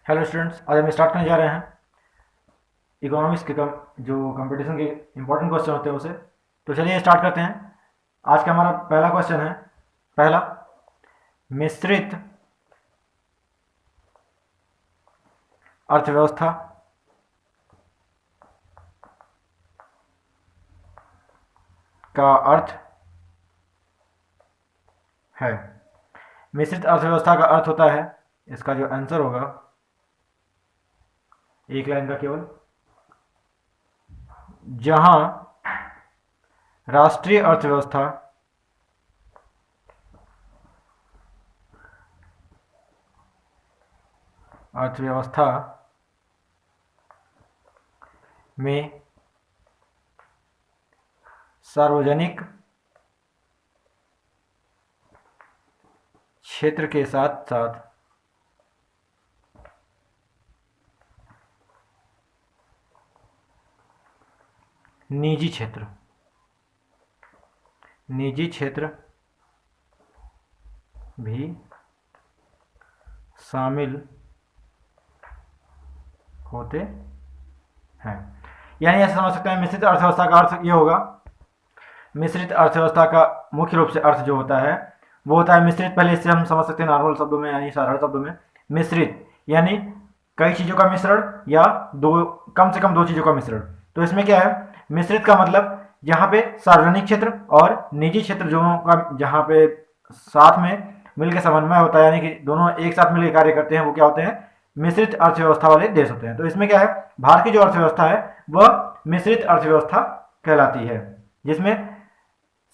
Hello students, आज हम start करने जा रहे हैं इकोनॉमिक्स के जो कंपटीशन के इंपॉर्टेंट क्वेश्चन होते हैं उसे। तो चलिए स्टार्ट करते हैं। आज का हमारा पहला क्वेश्चन है। पहला, मिश्रित अर्थव्यवस्था का अर्थ है। मिश्रित अर्थव्यवस्था का अर्थ होता है, इसका जो आंसर होगा एक लाइन का केवल, जहां राष्ट्रीय अर्थव्यवस्था अर्थव्यवस्था में सार्वजनिक क्षेत्र के साथ साथ निजी क्षेत्र भी शामिल होते हैं। यानी ऐसे समझ सकते हैं, मिश्रित अर्थव्यवस्था का अर्थ ये होगा। मिश्रित अर्थव्यवस्था का मुख्य रूप से अर्थ जो होता है वो होता है मिश्रित। पहले इससे हम समझ सकते हैं नॉर्मल शब्दों में, यानी साधारण शब्दों में। मिश्रित यानी कई चीज़ों का मिश्रण या दो, कम से कम दो चीज़ों का मिश्रण। तो इसमें क्या है, मिश्रित का मतलब जहाँ पे सार्वजनिक क्षेत्र और निजी क्षेत्र दोनों का जहाँ पे साथ में मिलकर समन्वय होता है, यानी कि दोनों एक साथ मिलकर कार्य करते हैं, वो क्या होते हैं, मिश्रित अर्थव्यवस्था वाले देश होते हैं। तो इसमें क्या है, भारत की जो अर्थव्यवस्था है वह मिश्रित अर्थव्यवस्था कहलाती है, जिसमें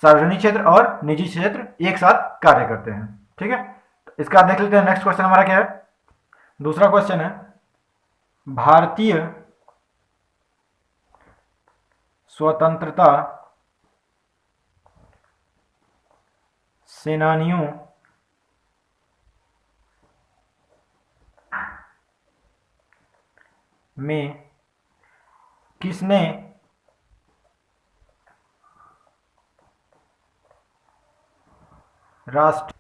सार्वजनिक क्षेत्र और निजी क्षेत्र एक साथ कार्य करते हैं। ठीक है, तो इसका देख लेते हैं। नेक्स्ट क्वेश्चन हमारा क्या है, दूसरा क्वेश्चन है, भारतीय स्वतंत्रता सेनानियों में किसने राष्ट्र,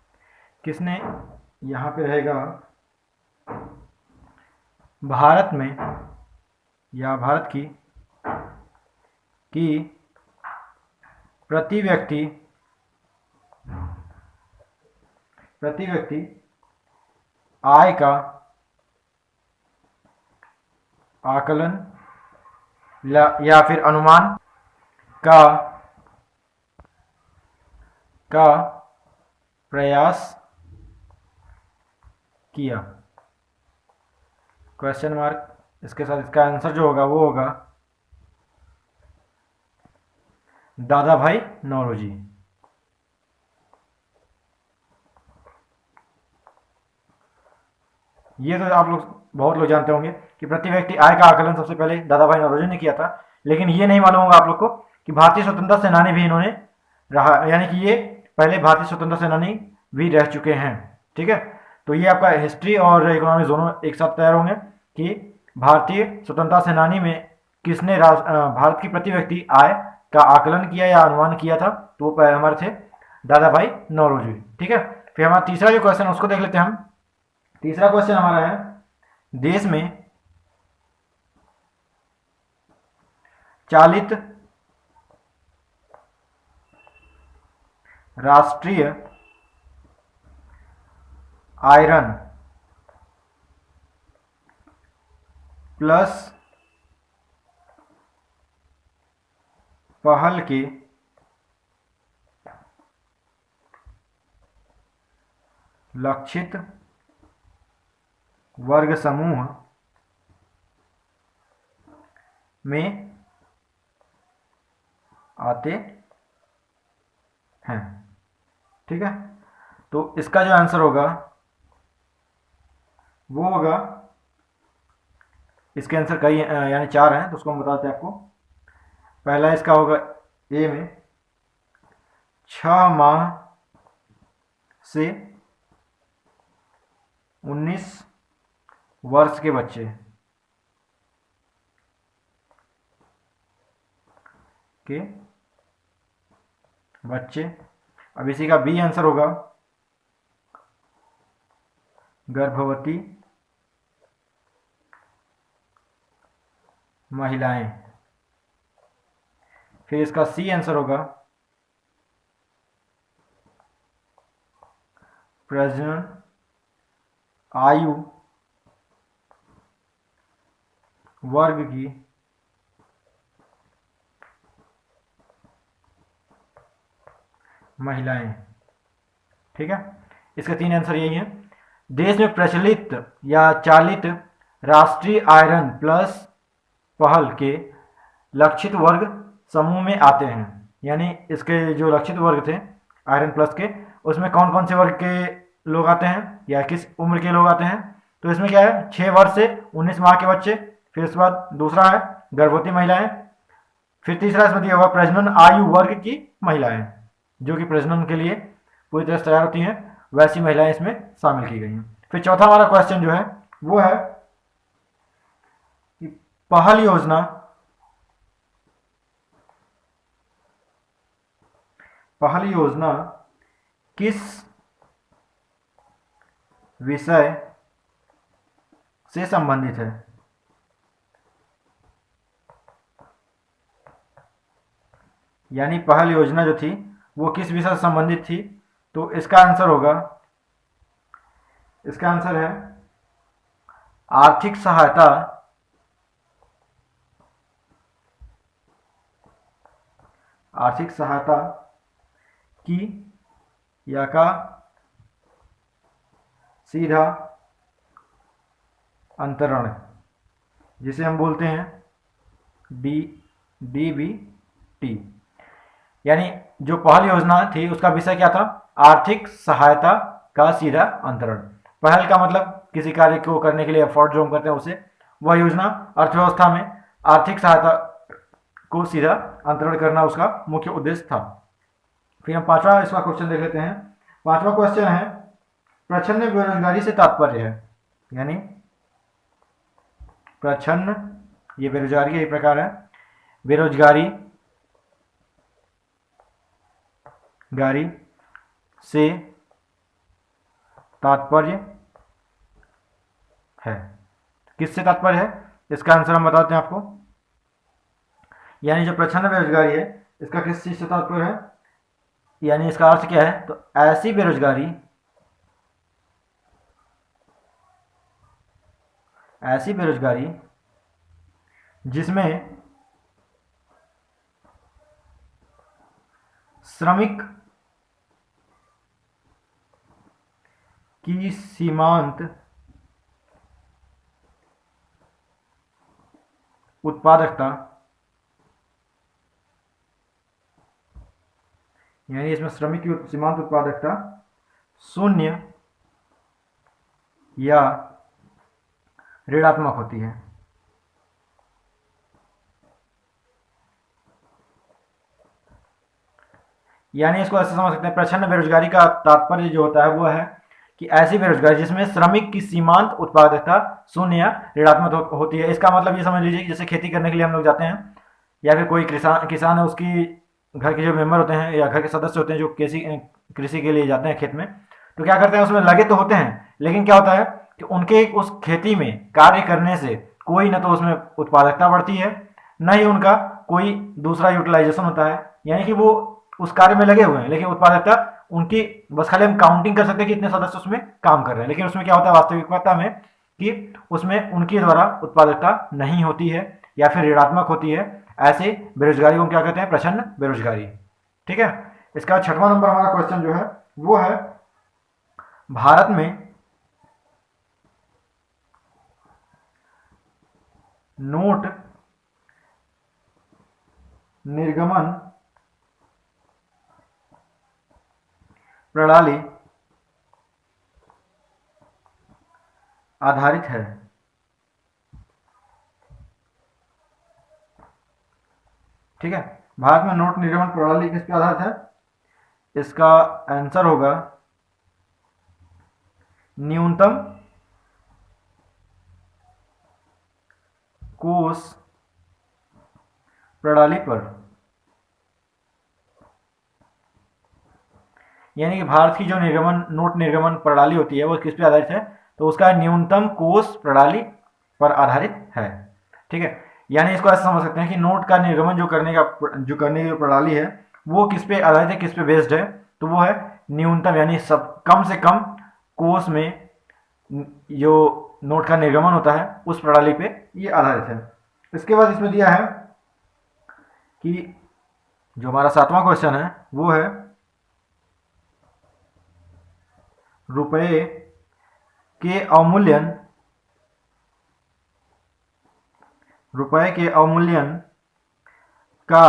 किसने यहाँ पे रहेगा भारत में या भारत की प्रति व्यक्ति आय का आकलन या फिर अनुमान का प्रयास किया। क्वेश्चन मार्क, इसके साथ इसका आंसर जो होगा वो होगा दादा भाई नौरोजी। ये तो आप लोग बहुत लोग जानते होंगे कि प्रति व्यक्ति आय का आकलन सबसे पहले दादा भाई नौरोजी ने किया था। लेकिन ये नहीं मालूम होगा आप लोग को कि भारतीय स्वतंत्रता सेनानी भी इन्होंने रहा, यानी कि ये पहले भारतीय स्वतंत्रता सेनानी भी रह चुके हैं। ठीक है, तो ये आपका हिस्ट्री और इकोनॉमिक्स दोनों एक साथ तैयार होंगे कि भारतीय स्वतंत्रता सेनानी में किसने भारत की प्रति व्यक्ति आय का आकलन किया या अनुमान किया था, तो वो हमारे थे दादा भाई नौरोजी। ठीक है, फिर हमारा तीसरा जो क्वेश्चन है उसको देख लेते हैं हम। तीसरा क्वेश्चन हमारा है, देश में चालित राष्ट्रीय आयरन प्लस पहल के लक्षित वर्ग समूह में आते हैं। ठीक है, तो इसका जो आंसर होगा वो होगा, इसके आंसर कई यानी चार हैं, तो उसको हम बताते हैं आपको। पहला इसका होगा ए में 6 माह से 19 वर्ष के बच्चे अब इसी का बी आंसर होगा गर्भवती महिलाएं। फिर इसका सी आंसर होगा प्रजनन आयु वर्ग की महिलाएं। ठीक है, इसका 3 आंसर यही है। देश में प्रचलित या चालित राष्ट्रीय आयरन प्लस पहल के लक्षित वर्ग समूह में आते हैं। यानी इसके जो लक्षित वर्ग थे आयरन प्लस के, उसमें कौन कौन से वर्ग के लोग आते हैं या किस उम्र के लोग आते हैं? तो इसमें क्या है, 6 वर्ष से 19 माह के बच्चे। फिर उसके बाद दूसरा है गर्भवती महिलाएं। फिर तीसरा इसमें दिया हुआ प्रजनन आयु वर्ग की महिलाएं, जो कि प्रजनन के लिए पूरी तरह से तैयार होती हैं, वैसी महिलाएं इसमें शामिल की गई हैं। फिर चौथा हमारा क्वेश्चन जो है वो है कि पहल योजना किस विषय से संबंधित है? यानी पहल योजना जो थी वो किस विषय से संबंधित थी? तो इसका आंसर होगा, इसका आंसर है आर्थिक सहायता की या का सीधा अंतरण, जिसे हम बोलते हैं DBT। यानी जो पहल योजना थी उसका विषय क्या था? आर्थिक सहायता का सीधा अंतरण। पहल का मतलब किसी कार्य को करने के लिए एफर्ट जो हम करते हैं उसे, वह योजना अर्थव्यवस्था में आर्थिक सहायता को सीधा अंतरण करना उसका मुख्य उद्देश्य था। फिर हम पांचवा इसका क्वेश्चन देख लेते हैं। पांचवा क्वेश्चन है प्रच्छन्न बेरोजगारी से तात्पर्य है। यानी प्रच्छन्न, ये बेरोजगारी का एक प्रकार है, बेरोजगारी से तात्पर्य है। किससे तात्पर्य है? इसका आंसर हम बताते हैं आपको। यानी जो प्रच्छन्न बेरोजगारी है इसका किस चीज से तात्पर्य है? यानी इसका अर्थ क्या है? तो ऐसी बेरोजगारी जिसमें श्रमिक की सीमांत उत्पादकता, यानी इसमें श्रमिक की सीमांत उत्पादकता शून्य या ऋणात्मक होती है। यानी इसको ऐसे समझ सकते हैं, प्रच्छन्न बेरोजगारी का तात्पर्य जो होता है वो है कि ऐसी बेरोजगारी जिसमें श्रमिक की सीमांत उत्पादकता शून्य या ऋणात्मक होती है। इसका मतलब ये समझ लीजिए कि जैसे खेती करने के लिए हम लोग जाते हैं या फिर कोई किसान है, उसकी घर के जो मेंबर होते हैं या घर के सदस्य होते हैं जो कृषि के लिए जाते हैं खेत में, तो क्या करते हैं, उसमें लगे तो होते हैं, लेकिन क्या होता है कि उनके उस खेती में कार्य करने से कोई न तो उसमें उत्पादकता बढ़ती है, न ही उनका कोई दूसरा यूटिलाइजेशन होता है। यानी कि वो उस कार्य में लगे हुए हैं लेकिन उत्पादकता उनकी बस खाली हम काउंटिंग कर सकते हैं कि इतने सदस्य उसमें काम कर रहे हैं, लेकिन उसमें क्या होता है वास्तविकता में कि उसमें उनके द्वारा उत्पादकता नहीं होती है या फिर ऋणात्मक होती है। ऐसे बेरोजगारी को क्या कहते हैं? प्रच्छन्न बेरोजगारी। ठीक है, इसका 6वां नंबर हमारा क्वेश्चन जो है वो है भारत में नोट निर्गमन प्रणाली आधारित है। ठीक है, भारत में नोट निर्गमन प्रणाली किस पे आधारित है? इसका आंसर होगा न्यूनतम कोष प्रणाली पर। यानी कि भारत की जो नोट निर्गमन प्रणाली होती है वो किस पे आधारित है? तो उसका न्यूनतम कोष प्रणाली पर आधारित है। ठीक है, यानी इसको ऐसा समझ सकते हैं कि नोट का निर्गमन जो करने की प्रणाली है वो किस पे आधारित है, किस पे बेस्ड है, तो वो है न्यूनतम यानी सब कम से कम कोष में जो नोट का निर्गमन होता है उस प्रणाली पे ये आधारित है। इसके बाद इसमें दिया है कि जो हमारा 7वां क्वेश्चन है वो है रुपए के अवमूल्यन का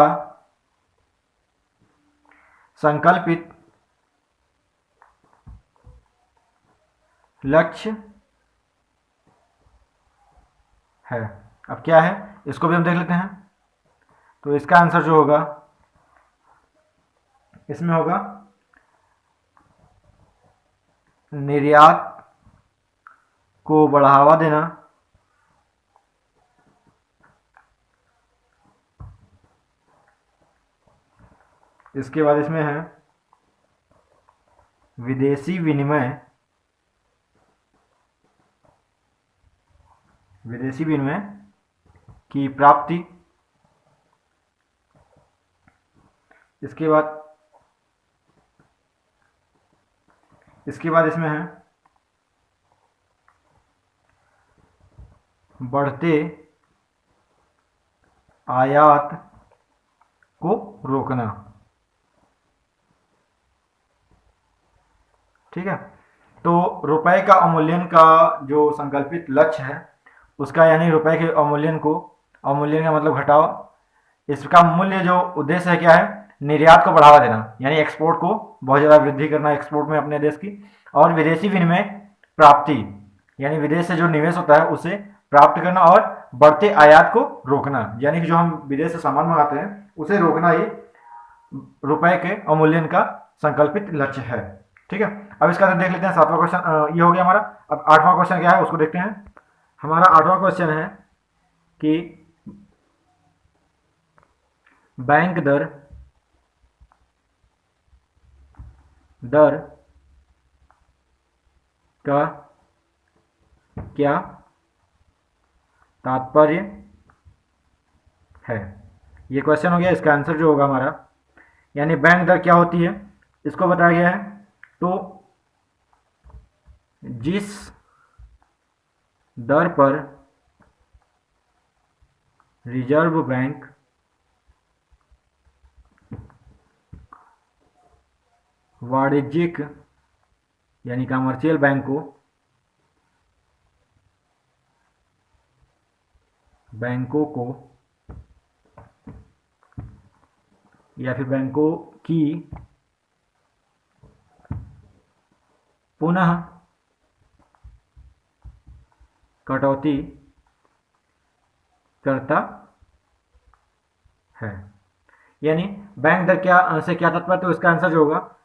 संकल्पित लक्ष्य है। अब क्या है इसको भी हम देख लेते हैं। तो इसका आंसर जो होगा इसमें होगा निर्यात को बढ़ावा देना, इसके बाद इसमें है विदेशी विनिमय की प्राप्ति, इसके बाद इसमें है बढ़ते आयात को रोकना। ठीक है, तो रुपए का अवमूल्यन का जो संकल्पित लक्ष्य है उसका यानी रुपए के अवमूल्यन का मतलब घटाव, इसका मूल्य जो उद्देश्य है क्या है, निर्यात को बढ़ावा देना यानी एक्सपोर्ट को बहुत ज़्यादा वृद्धि करना एक्सपोर्ट में अपने देश की, और विदेशी विनिमय प्राप्ति यानी विदेश से जो निवेश होता है उसे प्राप्त करना, और बढ़ते आयात को रोकना यानी कि जो हम विदेश से सामान मंगाते हैं उसे रोकना ही रुपए के अवमूल्यन का संकल्पित लक्ष्य है। ठीक है, अब इसका देख लेते हैं 7वां क्वेश्चन ये हो गया हमारा। अब 8वां क्वेश्चन क्या है उसको देखते हैं। हमारा 8वां क्वेश्चन है कि बैंक दर का क्या तात्पर्य है। ये क्वेश्चन हो गया। इसका आंसर जो होगा हमारा यानी बैंक दर क्या होती है इसको बताया गया है। तो जिस दर पर रिजर्व बैंक वाणिज्यिक यानी कमर्शियल बैंकों को या फिर बैंकों की पुनः कटौती करता है। यानी बैंक दर क्या से क्या तात्पर्य, तो इसका आंसर जो होगा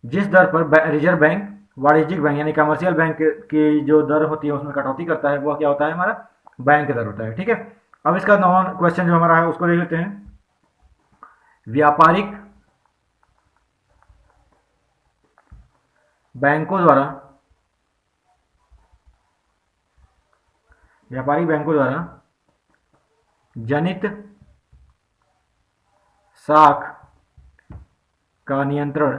जिस दर पर रिजर्व बैंक वाणिज्यिक बैंक यानी कमर्शियल बैंक की जो दर होती है उसमें कटौती करता है, वह क्या होता है हमारा बैंक दर होता है। ठीक है, अब इसका 9वां क्वेश्चन जो हमारा है उसको देख लेते हैं। व्यापारिक बैंकों द्वारा जनित साख का नियंत्रण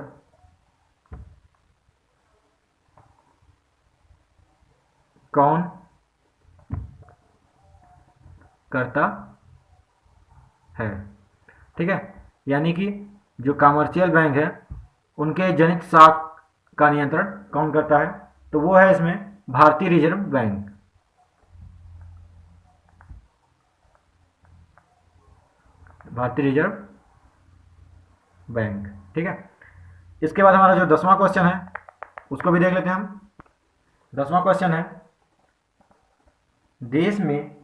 कौन करता है। ठीक है, यानी कि जो कमर्शियल बैंक है उनके जनित साख का नियंत्रण कौन करता है, तो वो है इसमें भारतीय रिजर्व बैंक। भारतीय रिजर्व बैंक। ठीक है, इसके बाद हमारा जो 10वां क्वेश्चन है उसको भी देख लेते हैं हम। 10वां क्वेश्चन है देश में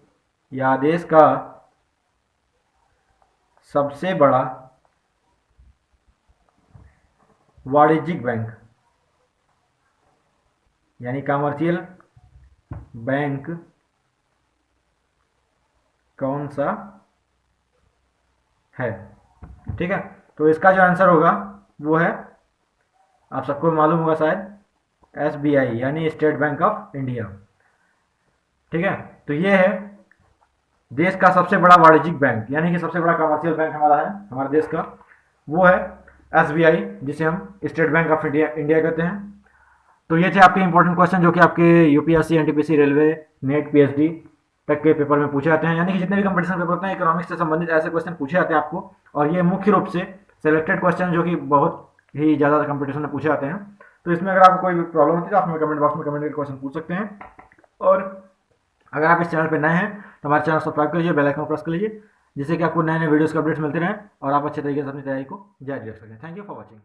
या देश का सबसे बड़ा वाणिज्यिक बैंक यानी कमर्शियल बैंक कौन सा है। ठीक है, तो इसका जो आंसर होगा वो है, आप सबको मालूम होगा शायद, SBI यानी स्टेट बैंक ऑफ इंडिया। ठीक है, तो ये है देश का सबसे बड़ा वाणिज्यिक बैंक, यानी कि सबसे बड़ा कमर्शियल बैंक हमारा है, हमारे देश का, वो है SBI, जिसे हम state bank of India India कहते हैं। तो ये थे आपके इंपॉर्टेंट क्वेश्चन जो कि आपके UPSC, NTPC, railway, net, PhD तक के पेपर में पूछे जाते हैं। यानी कि जितने भी कंपटीशन पेपर होते हैं इकोनॉमिक्स से संबंधित ऐसे क्वेश्चन पूछे जाते हैं आपको, और ये मुख्य रूप से सेलेक्टेड क्वेश्चन जो कि बहुत ही ज़्यादा कंपटीशन में पूछे जाते हैं। तो इसमें अगर आपको कोई भी प्रॉब्लम होती है तो आप हमें कमेंट बॉक्स में कमेंट करके क्वेश्चन पूछ सकते हैं। और अगर आप इस चैनल पर नए हैं तो हमारे चैनल सब्सक्राइब कर लीजिए, बेल आइकन प्रेस कर लीजिए, जिससे कि आपको नए नए वीडियोस के अपडेट्स मिलते रहें और आप अच्छे तरीके से अपनी तैयारी को जारी रख सकें। Thank you for watching.